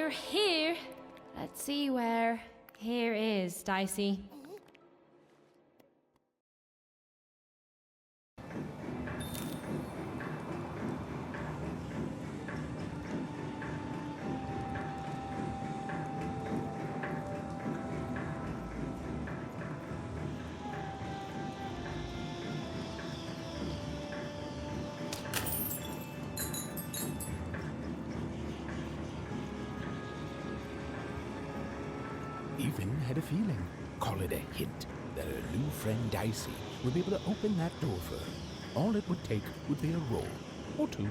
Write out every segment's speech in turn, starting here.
We're here. Let's see where here is, Dicey. Even had a feeling, call it a hint, that her new friend Dicey would be able to open that door for her. All it would take would be a roll or two.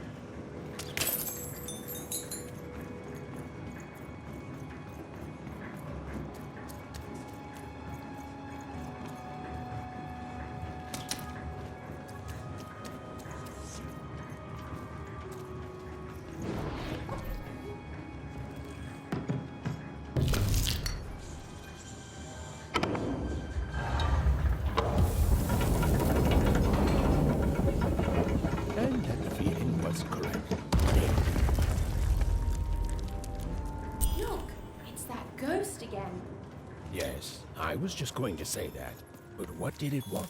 And that the feeling was correct. Look, it's that ghost again. Yes, I was just going to say that. But what did it want?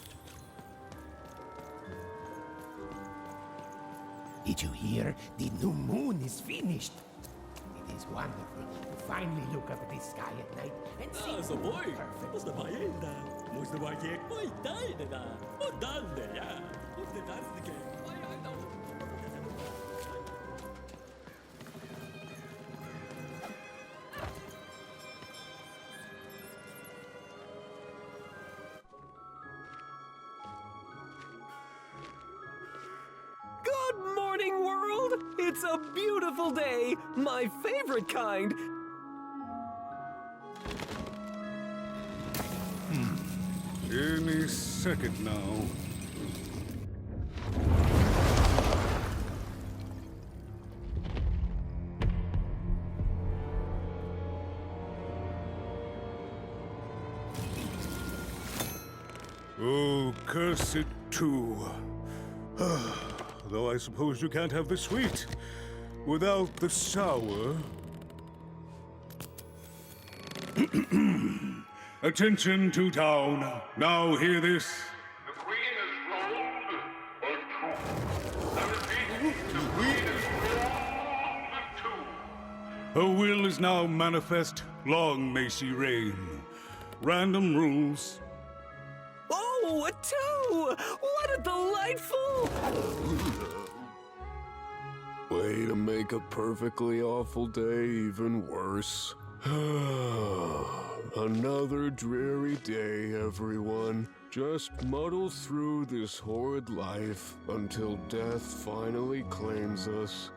Did you hear? The new moon is finished. It is wonderful to finally look up at the sky at night and see Så the boy, perfect. måste vara in där. Måste vara gick på i det där. Och den där, ja. Och det där sticker. Good morning, world! It's a beautiful day, my favorite kind. Any second now. Oh, curse it too. Though I suppose you can't have the sweet without the sour. Attention to town. Now hear this. The Queen is rolled or two. I repeat, the Queen is rolled two. Her will is now manifest. Long may she reign. Random rules. Oh, a two! What a delightful... Way to make a perfectly awful day even worse. Another dreary day, everyone. Just muddle through this horrid life until death finally claims us.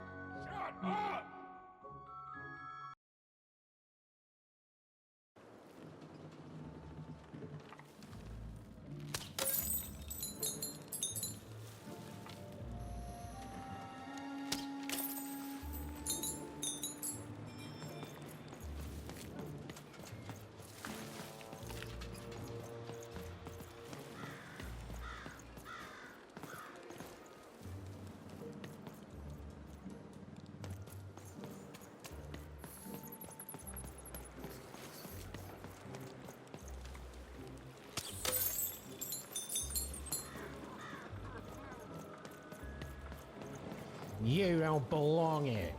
You don't belong here.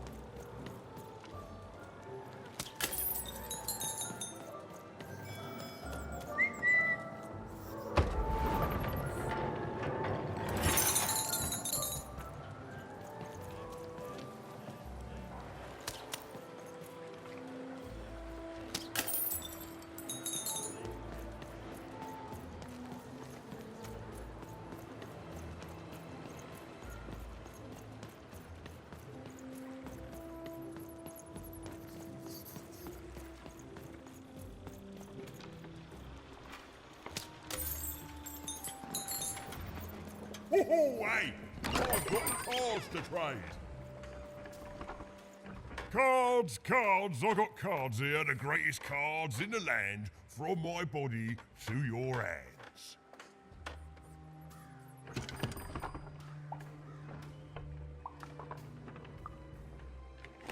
Oh, hey! I've got cards to trade. Cards. I got cards here, the greatest cards in the land, from my body to your hands.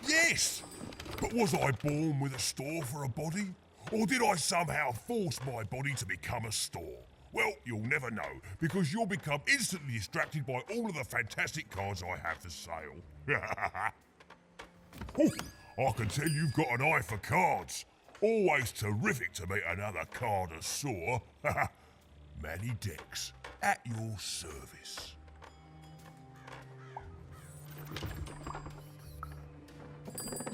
Yes! But was I born with a store for a body? Or did I somehow force my body to become a store? Well, you'll never know, because you'll become instantly distracted by all of the fantastic cards I have for sale. Ooh, I can tell you've got an eye for cards. Always terrific to meet another connoisseur. Manny Dex, at your service.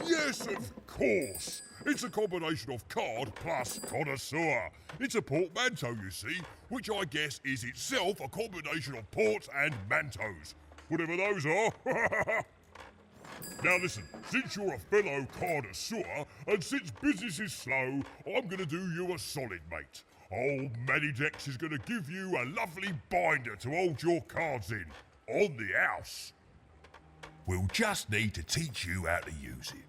Yes, of course. It's a combination of card plus connoisseur. It's a portmanteau, you see, which I guess is itself a combination of ports and mantos. Whatever those are. Now listen, since you're a fellow connoisseur, and since business is slow, I'm gonna do you a solid, mate. Old Manny Dex is gonna give you a lovely binder to hold your cards in, on the house. We'll just need to teach you how to use it.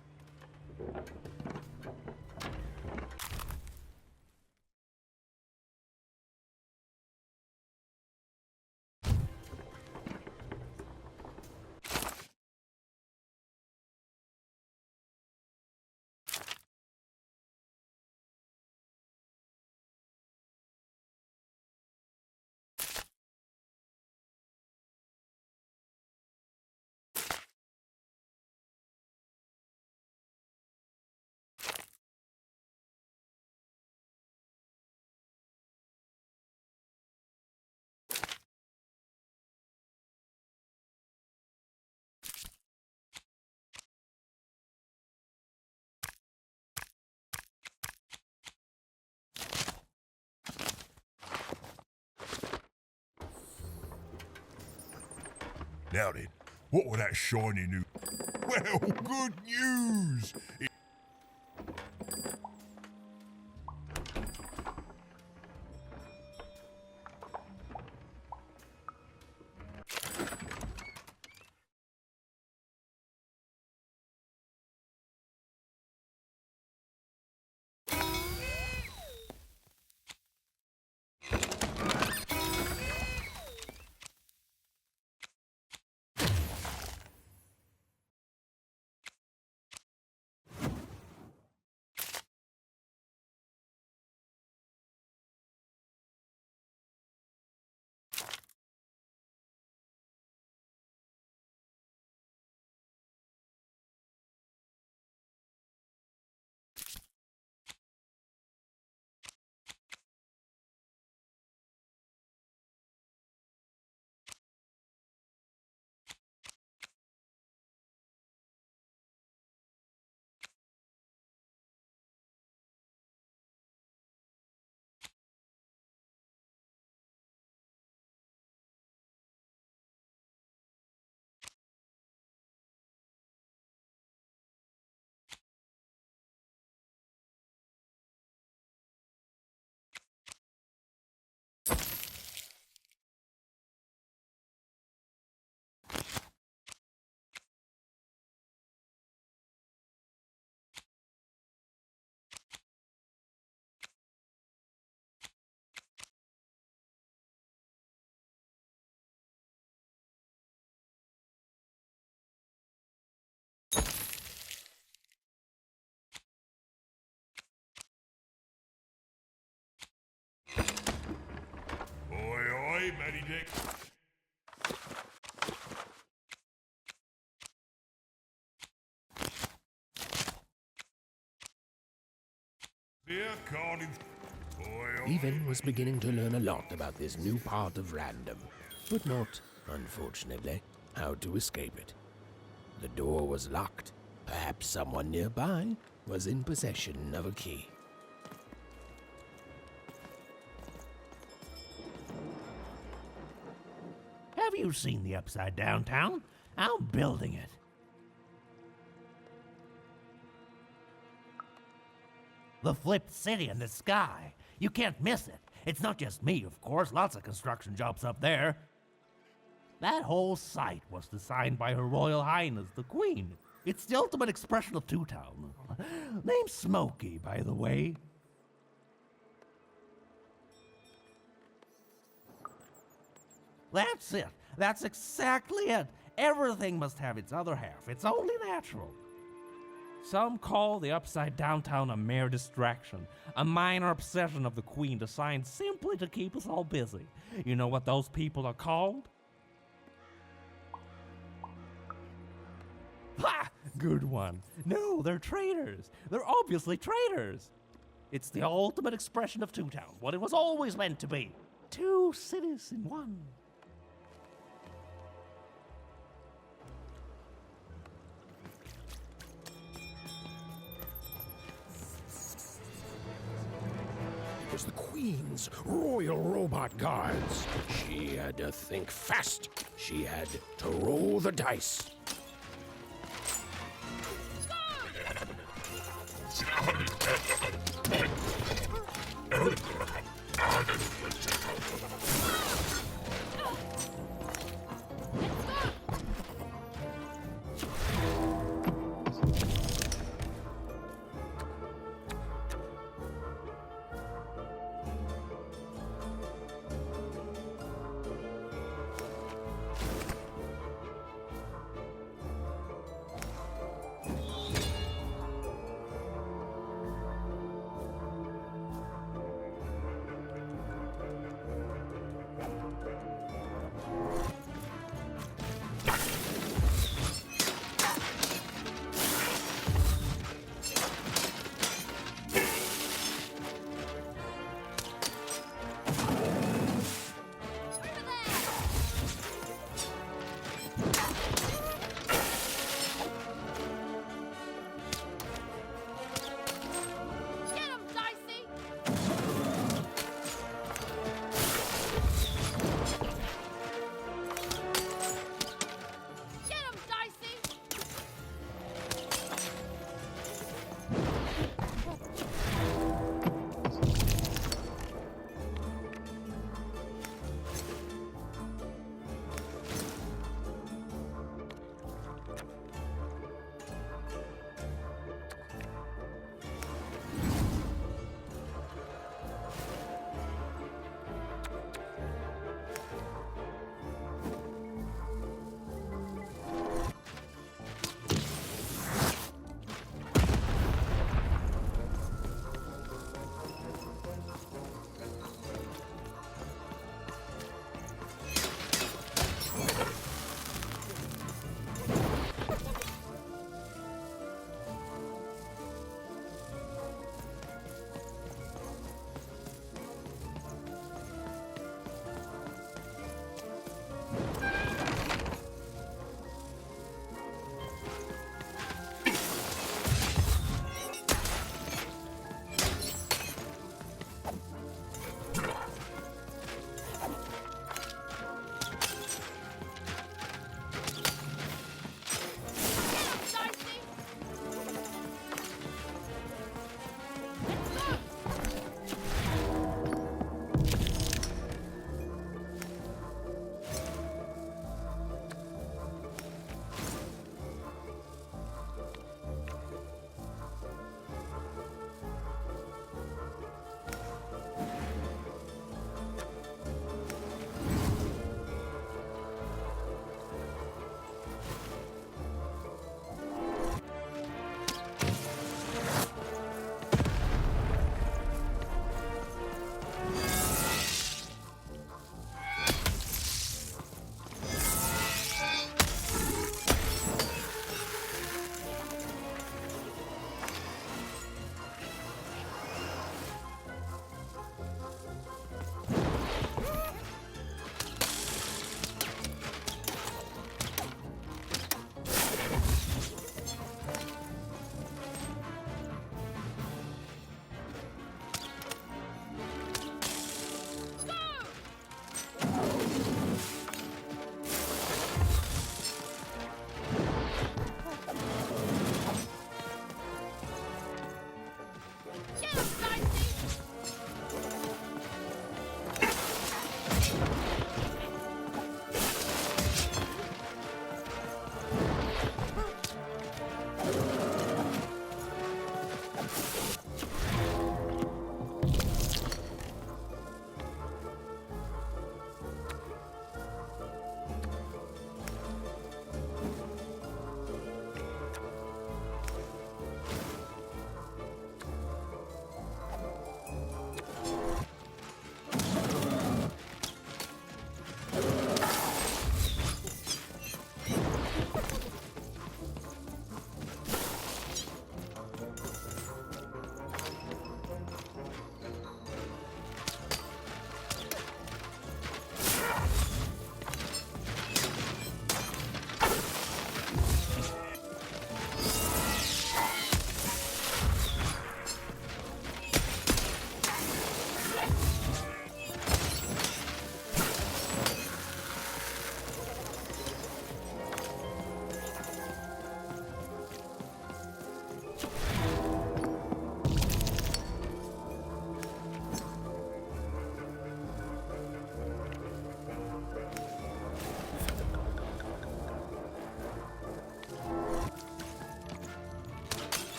Now then, what were that shiny new... Well, good news! Oi, Manny Dex. Even was beginning to learn a lot about this new part of random, but not, unfortunately, how to escape it. The door was locked. Perhaps someone nearby was in possession of a key. Have you seen the Upside Down Town? I'm building it. The flipped city in the sky. You can't miss it. It's not just me, of course. Lots of construction jobs up there. That whole site was designed by Her Royal Highness, the Queen. It's the ultimate expression of Two-Town. Name's Smokey, by the way. That's it. That's exactly it. Everything must have its other half. It's only natural. Some call the upside downtown a mere distraction, a minor obsession of the Queen designed simply to keep us all busy. You know what those people are called? Ha! Good one. No, they're traitors. They're obviously traitors. It's the ultimate expression of Two Town, what it was always meant to be. Two cities in one. It was the Queen's Royal Robot Guards. She had to think fast. She had to roll the dice.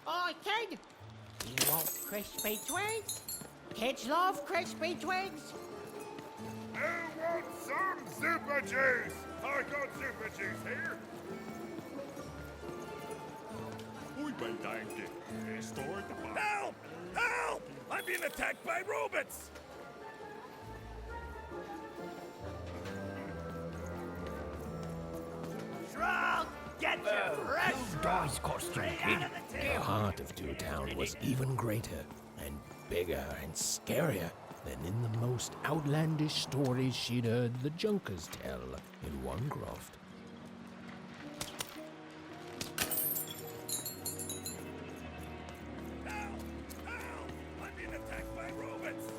Oi, kid! You want crispy twigs? Kids love crispy twigs. Who wants some super juice? I got super juice here. Ui, bem danke. Estou tapado. Help! Help! I'm being attacked by robots! Shrug! Get your fresh Dice costume, kid. The heart of Two Town was even greater and bigger and scarier than in the most outlandish stories she'd heard the Junkers tell in one croft. Help! Help! I'm being attacked by robots!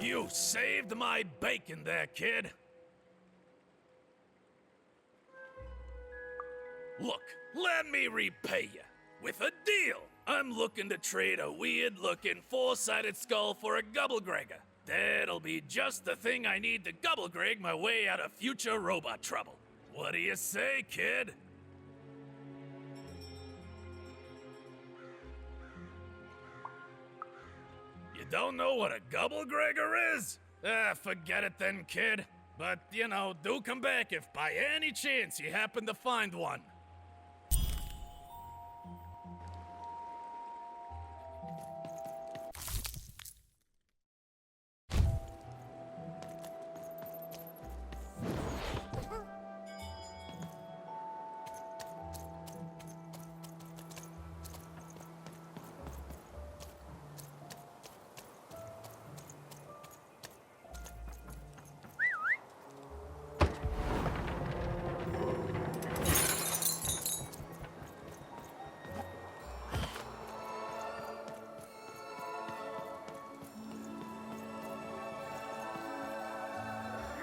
You saved my bacon there, kid. Look, let me repay you with a deal. I'm looking to trade a weird-looking four-sided skull for a Gubblegregger. That'll be just the thing I need to Gubblegreg my way out of future robot trouble. What do you say, kid? You don't know what a Gubblegregger is? Forget it then, kid. But, you know, do come back if by any chance you happen to find one.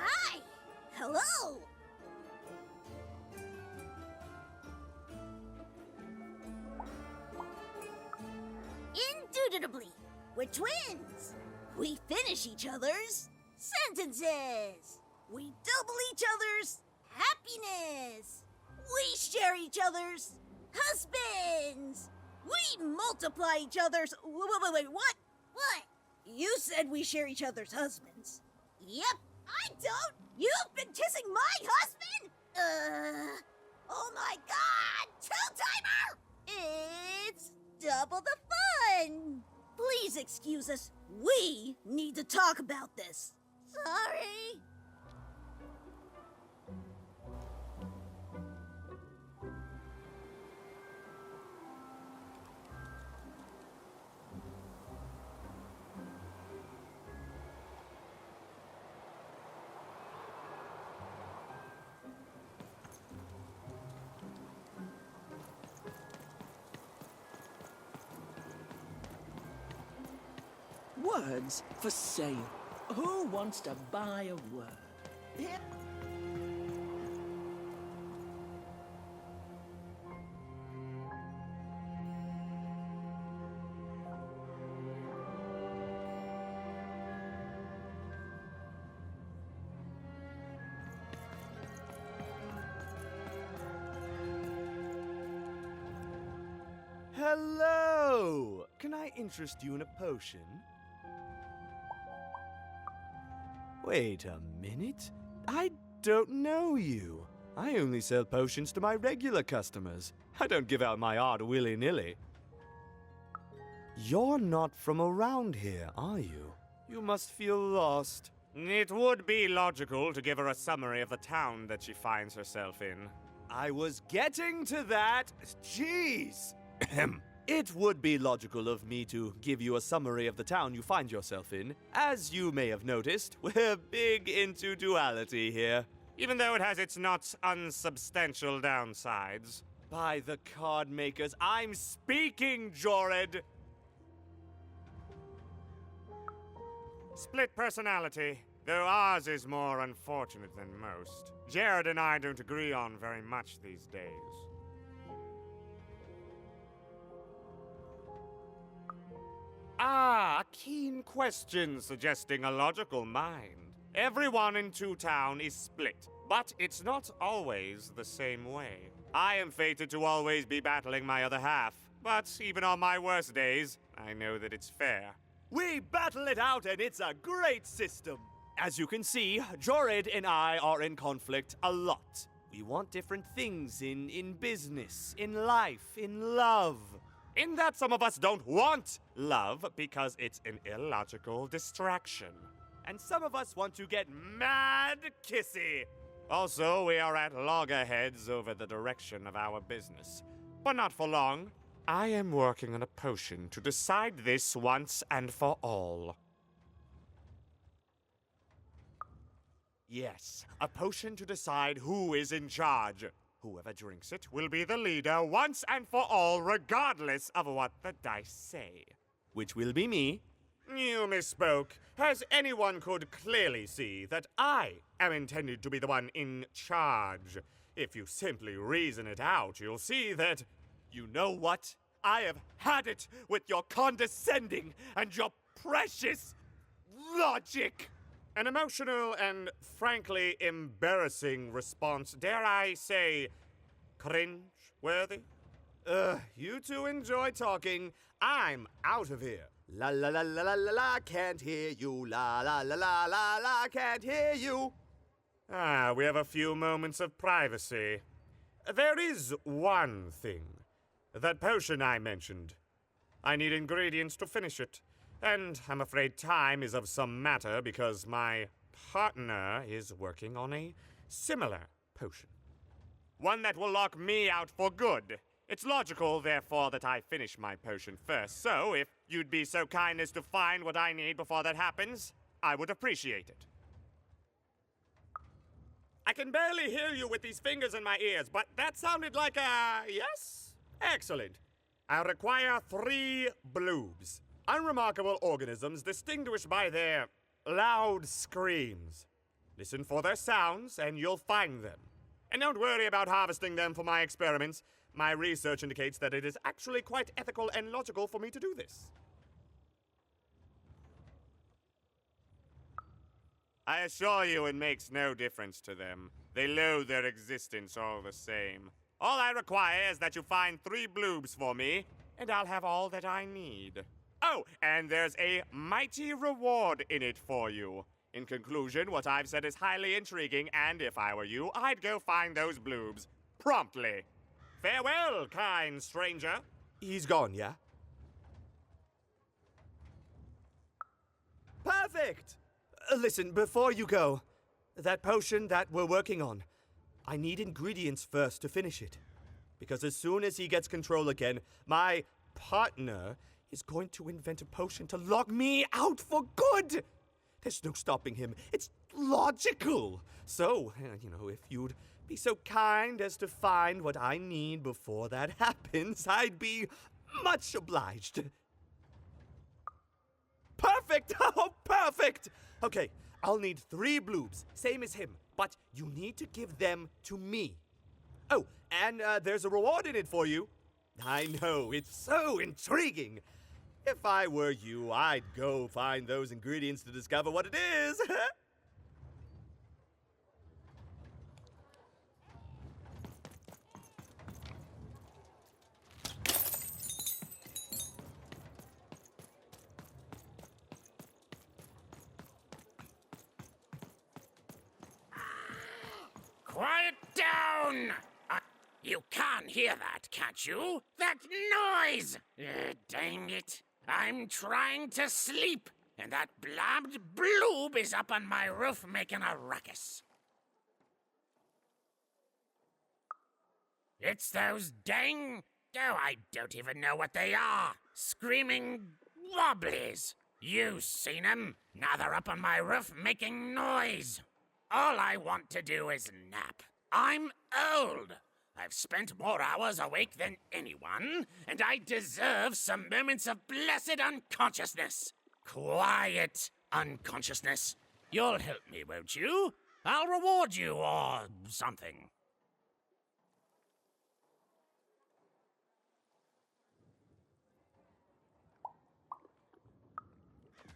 Hi! Hello! Indubitably, we're twins. We finish each other's sentences. We double each other's happiness. We share each other's husbands. We multiply each other's. Wait, what? What? You said we share each other's husbands. Yep, I don't. You've been kissing my husband? Oh my god! Two-timer! It's double the fun! Please excuse us. We need to talk about this. Sorry. Words for sale. Who wants to buy a word? Here. Hello! Can I interest you in a potion? Wait a minute. I don't know you. I only sell potions to my regular customers. I don't give out my art willy-nilly. You're not from around here, are you? You must feel lost. It would be logical to give her a summary of the town that she finds herself in. I was getting to that. Jeez! It would be logical of me to give you a summary of the town you find yourself in. As you may have noticed, we're big into duality here. Even though it has its not unsubstantial downsides. By the card makers, I'm speaking, Jorid! Split personality, though ours is more unfortunate than most. Jared and I don't agree on very much these days. Ah, a keen question suggesting a logical mind. Everyone in Two Town is split, but it's not always the same way. I am fated to always be battling my other half, but even on my worst days, I know that it's fair. We battle it out and it's a great system. As you can see, Jorid and I are in conflict a lot. We want different things in business, in life, in love. In that some of us don't want love because it's an illogical distraction. And some of us want to get mad kissy. Also, we are at loggerheads over the direction of our business. But not for long. I am working on a potion to decide this once and for all. Yes, a potion to decide who is in charge. Whoever drinks it will be the leader once and for all, regardless of what the dice say. Which will be me. You misspoke, as anyone could clearly see that I am intended to be the one in charge. If you simply reason it out, you'll see that... You know what? I have had it with your condescending and your precious logic. An emotional and frankly embarrassing response, dare I say, cringe-worthy? You two enjoy talking. I'm out of here. La la la la la la la, can't hear you. La la la la la la, can't hear you. We have a few moments of privacy. There is one thing. That potion I mentioned. I need ingredients to finish it. And I'm afraid time is of some matter because my partner is working on a similar potion. One that will lock me out for good. It's logical, therefore, that I finish my potion first. So, if you'd be so kind as to find what I need before that happens, I would appreciate it. I can barely hear you with these fingers in my ears, but that sounded like a yes? Excellent. I require 3 bloobs. Unremarkable organisms distinguished by their loud screams. Listen for their sounds, and you'll find them. And don't worry about harvesting them for my experiments. My research indicates that it is actually quite ethical and logical for me to do this. I assure you it makes no difference to them. They loathe their existence all the same. All I require is that you find 3 bloobs for me, and I'll have all that I need. Oh, and there's a mighty reward in it for you. In conclusion, what I've said is highly intriguing, and if I were you, I'd go find those bloobs. Promptly. Farewell, kind stranger. He's gone, yeah? Perfect! Listen, before you go, that potion that we're working on, I need ingredients first to finish it. Because as soon as he gets control again, my partner is going to invent a potion to lock me out for good! There's no stopping him. It's logical. So, if you'd be so kind as to find what I need before that happens, I'd be much obliged. Perfect! Oh, perfect! Okay, I'll need 3 bloobs, same as him, but you need to give them to me. Oh, and there's a reward in it for you. I know, it's so intriguing. If I were you, I'd go find those ingredients to discover what it is. Quiet down! You can't hear that, can't you? That noise! Dang it. I'm trying to sleep, and that blabbed bloob is up on my roof making a ruckus. It's those dang... Oh, I don't even know what they are. Screaming wobblies. You've seen them. Now they're up on my roof making noise. All I want to do is nap. I'm old. I've spent more hours awake than anyone, and I deserve some moments of blessed unconsciousness. Quiet unconsciousness. You'll help me, won't you? I'll reward you or something.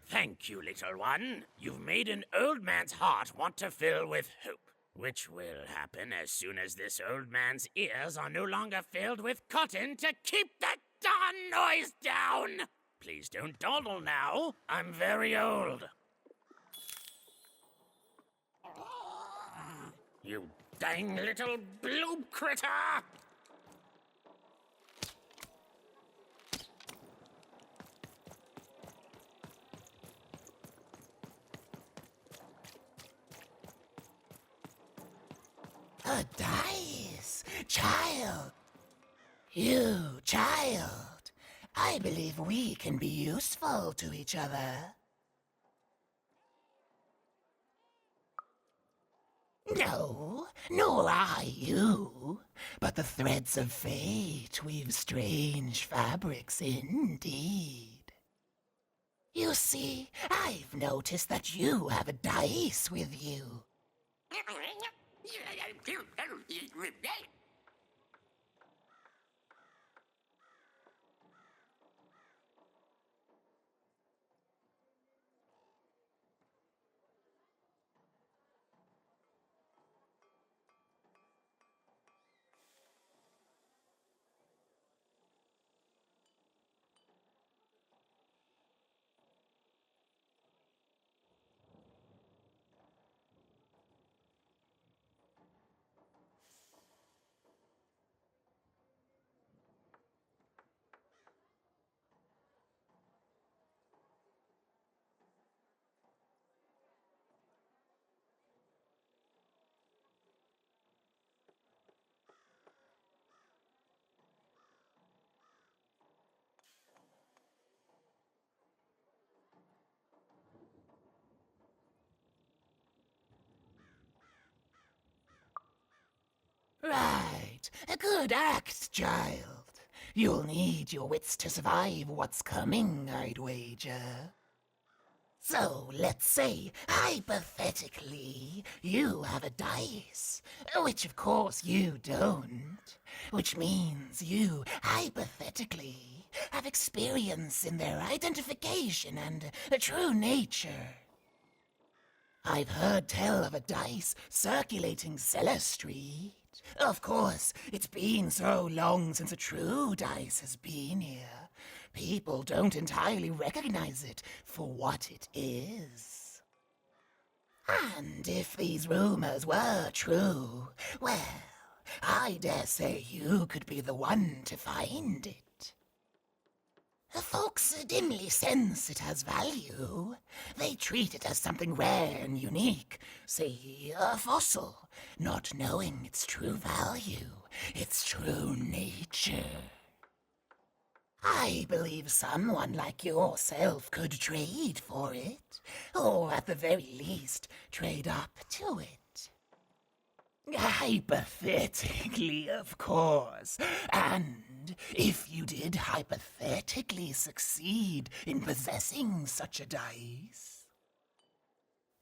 Thank you, little one. You've made an old man's heart want to fill with hope. Which will happen as soon as this old man's ears are no longer filled with cotton to keep that darn noise down! Please don't dawdle now. I'm very old. You dang little bloob critter! A dice! Child! You, child! I believe we can be useful to each other. No, nor I you, but the threads of fate weave strange fabrics indeed. You see, I've noticed that you have a dice with you. Right. A good act, child. You'll need your wits to survive what's coming, I'd wager. So, let's say, hypothetically, you have a dice, which of course you don't, which means you, hypothetically, have experience in their identification and true nature. I've heard tell of a dice circulating Cellar Street. Of course, it's been so long since a true dice has been here. People don't entirely recognize it for what it is. And if these rumors were true, well, I dare say you could be the one to find it. Folks dimly sense it has value. They treat it as something rare and unique, say a fossil, not knowing its true value, its true nature. I believe someone like yourself could trade for it, or at the very least, trade up to it. Hypothetically, of course. And if you did hypothetically succeed in possessing such a dice,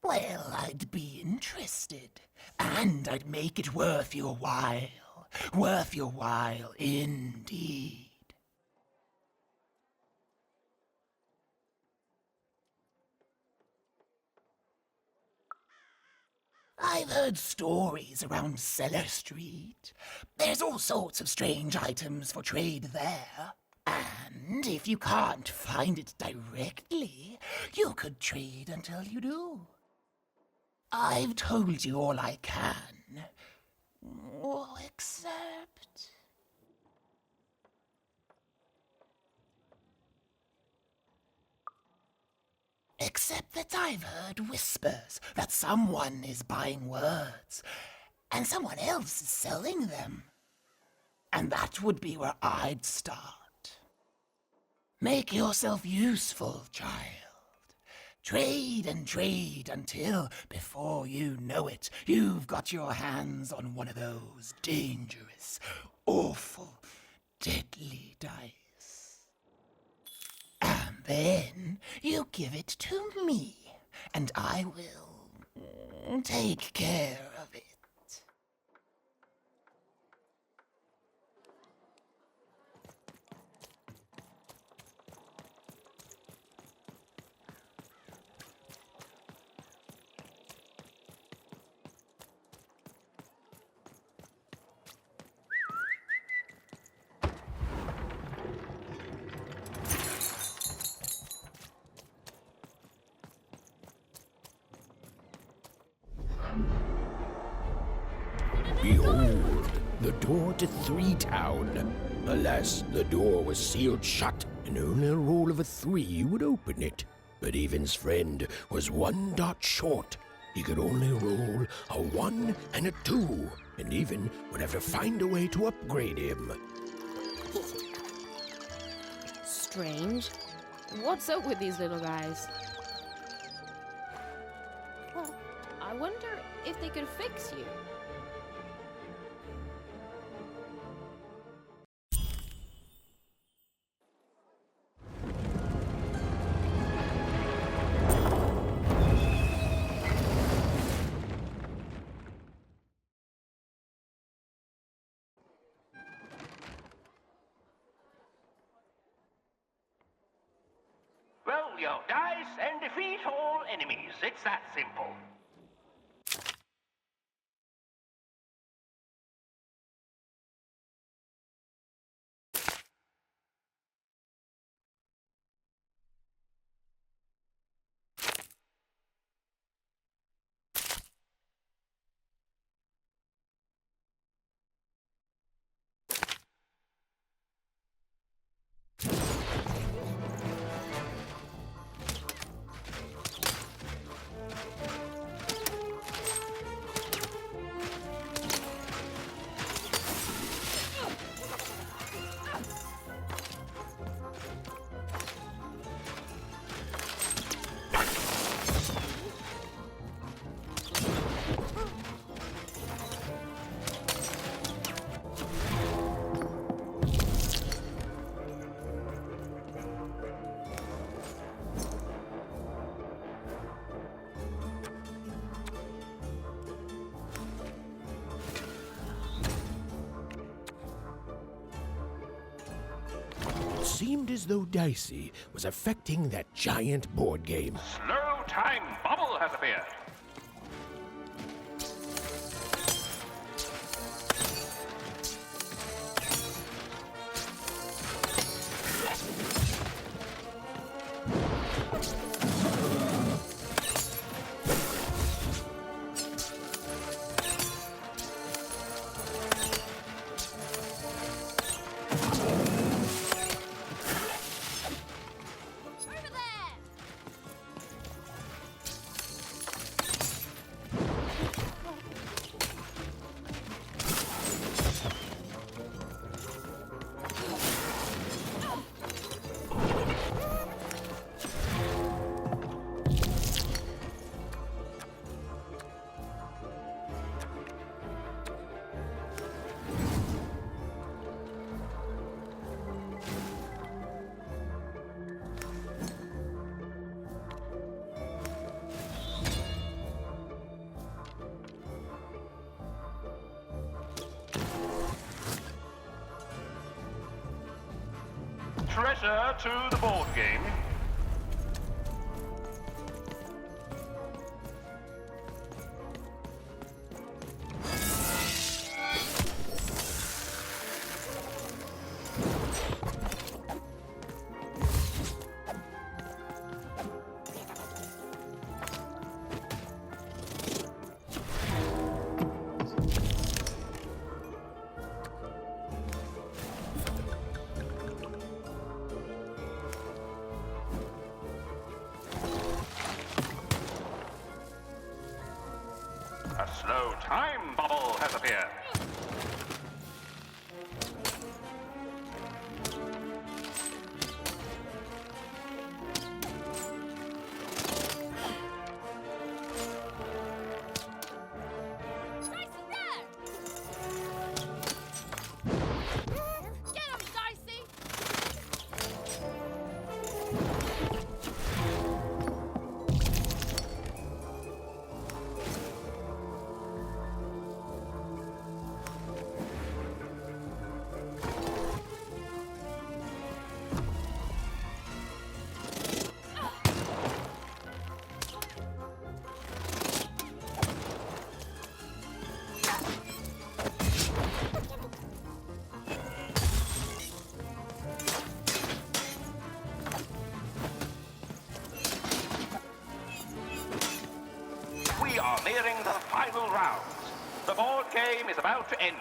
well, I'd be interested, and I'd make it worth your while. Worth your while indeed. I've heard stories around Cellar Street. There's all sorts of strange items for trade there. And if you can't find it directly, you could trade until you do. I've told you all I can. Except... Except that I've heard whispers that someone is buying words, and someone else is selling them. And that would be where I'd start. Make yourself useful, child. Trade and trade until, before you know it, you've got your hands on one of those dangerous, awful, deadly dice. And then you give it to me, and I will take care of it. Behold, the door to Three Town. Alas, the door was sealed shut, and only a roll of a 3 would open it. But Evan's friend was 1 dot short. He could only roll a 1 and a 2, and Evan would have to find a way to upgrade him. Strange. What's up with these little guys? Well, I wonder if they could fix you. Roll your dice and defeat all enemies. It's that simple. seemed as though Dicey was affecting that giant board game. Slow time bubble has appeared. Treasure to the board game. A slow time bubble has appeared. We are nearing the final round. The board game is about to end.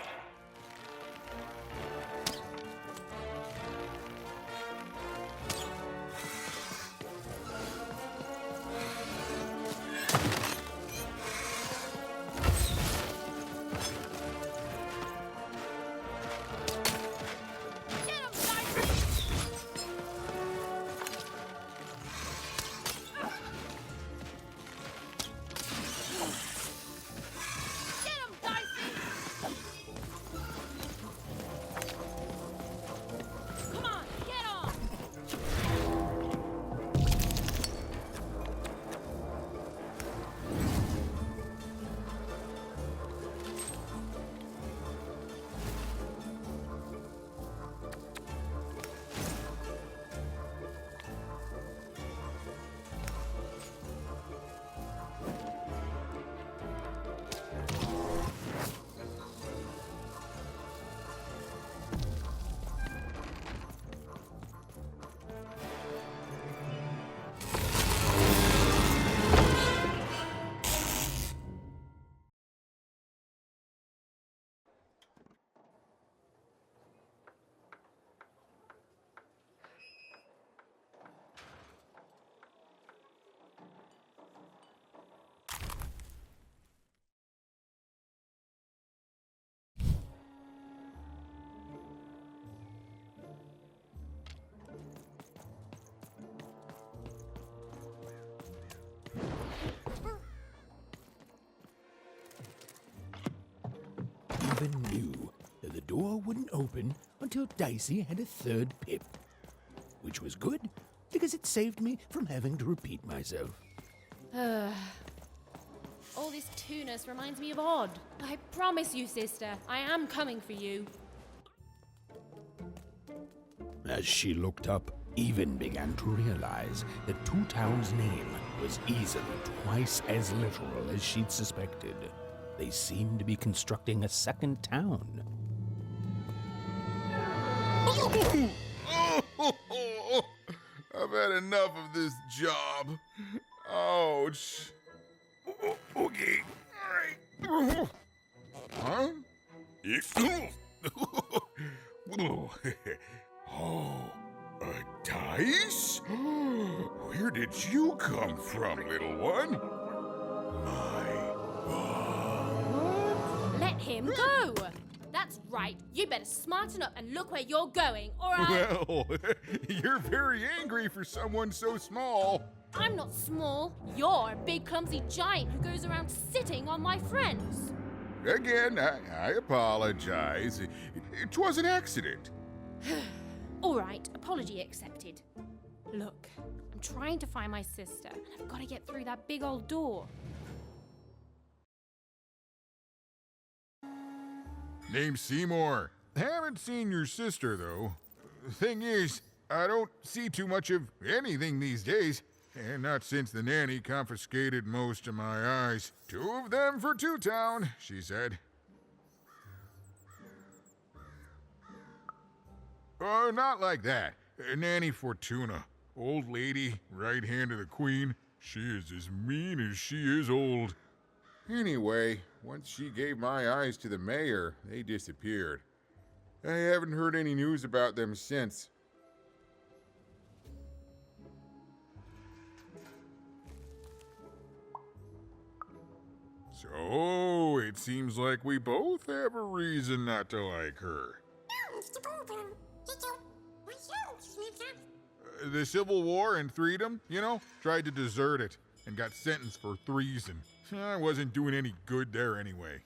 Even knew that the door wouldn't open until Dicey had a third pip. Which was good, because it saved me from having to repeat myself. All this tunus reminds me of Odd. I promise you, sister, I am coming for you. As she looked up, Even began to realize that Two Town's name was easily twice as literal as she'd suspected. They seemed to be constructing a second town. I've had enough of this job. Ouch. Okay. All right. Huh? Oh, a dice? Where did you come from, little one? Let him go! That's right. You better smarten up and look where you're going, all right? Well, you're very angry for someone so small. I'm not small. You're a big, clumsy giant who goes around sitting on my friends. Again, I apologize. It was an accident. All right, apology accepted. Look, I'm trying to find my sister, and I've got to get through that big old door. Name's Seymour. Haven't seen your sister, though. Thing is, I don't see too much of anything these days. And not since the nanny confiscated most of my eyes. 2 of them for Two Town, she said. Oh, not like that. Nanny Fortuna. Old lady, right hand of the queen. She is as mean as she is old. Anyway, once she gave my eyes to the mayor, they disappeared. I haven't heard any news about them since. So, it seems like we both have a reason not to like her. The Civil War and Freedom, you know, tried to desert it and got sentenced for treason. I wasn't doing any good there anyway.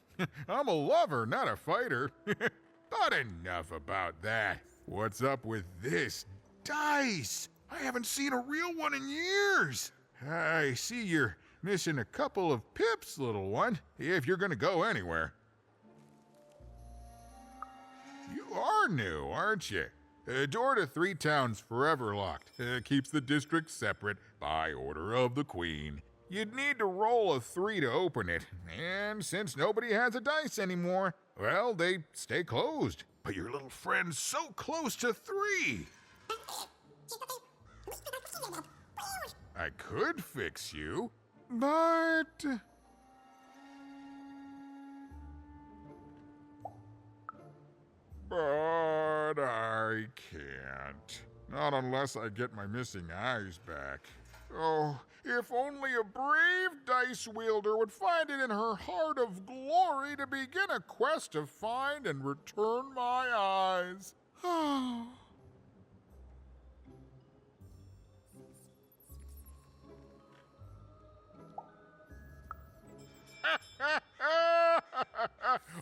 I'm a lover, not a fighter. But enough about that. What's up with this dice? I haven't seen a real one in years. I see you're missing a couple of pips, little one, if you're gonna go anywhere. You are new, aren't you? Door to Three Towns forever locked. Keeps the district separate by order of the Queen. You'd need to roll a 3 to open it, and since nobody has a dice anymore, well, they stay closed. But your little friend's so close to 3. I could fix you, but... But I can't. Not unless I get my missing eyes back. Oh, if only a brave dice wielder would find it in her heart of glory to begin a quest to find and return my eyes.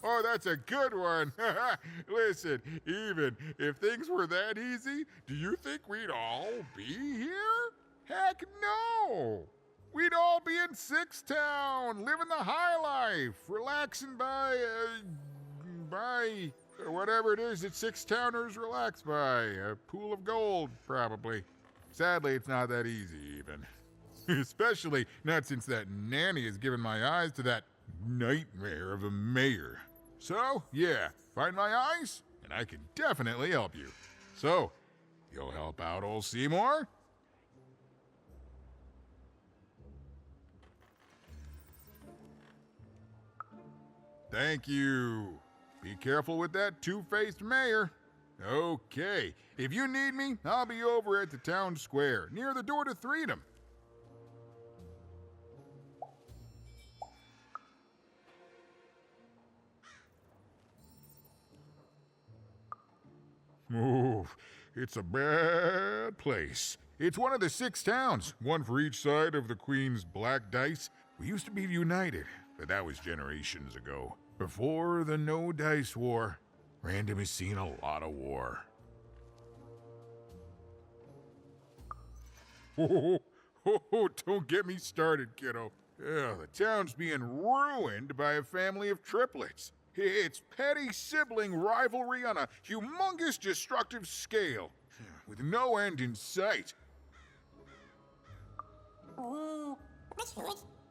Oh, that's a good one. Listen, even if things were that easy, do you think we'd all be here? Heck no! We'd all be in Six Town, living the high life, relaxing by whatever it is that Six Towners relax by. A pool of gold, probably. Sadly, it's not that easy, even. Especially not since that nanny has given my eyes to that nightmare of a mayor. So, yeah, find my eyes, and I can definitely help you. So, you'll help out old Seymour? Thank you. Be careful with that two-faced mayor. Okay, if you need me, I'll be over at the town square, near the door to Freedom. Oh, it's a bad place. It's one of the 6 towns, one for each side of the Queen's black dice. We used to be united, but that was generations ago. Before the No Dice War, Random has seen a lot of war. Oh, don't get me started, kiddo. The town's being ruined by a family of triplets. It's petty sibling rivalry on a humongous destructive scale. with no end in sight.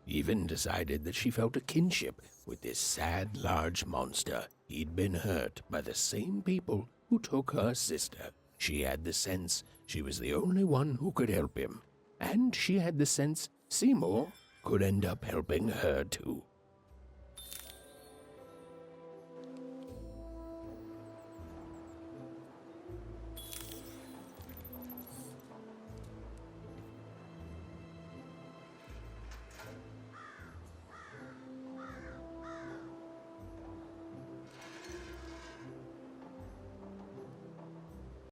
Even decided that she felt a kinship with this sad, large monster. He'd been hurt by the same people who took her sister. She had the sense she was the only one who could help him. And she had the sense Seymour could end up helping her too.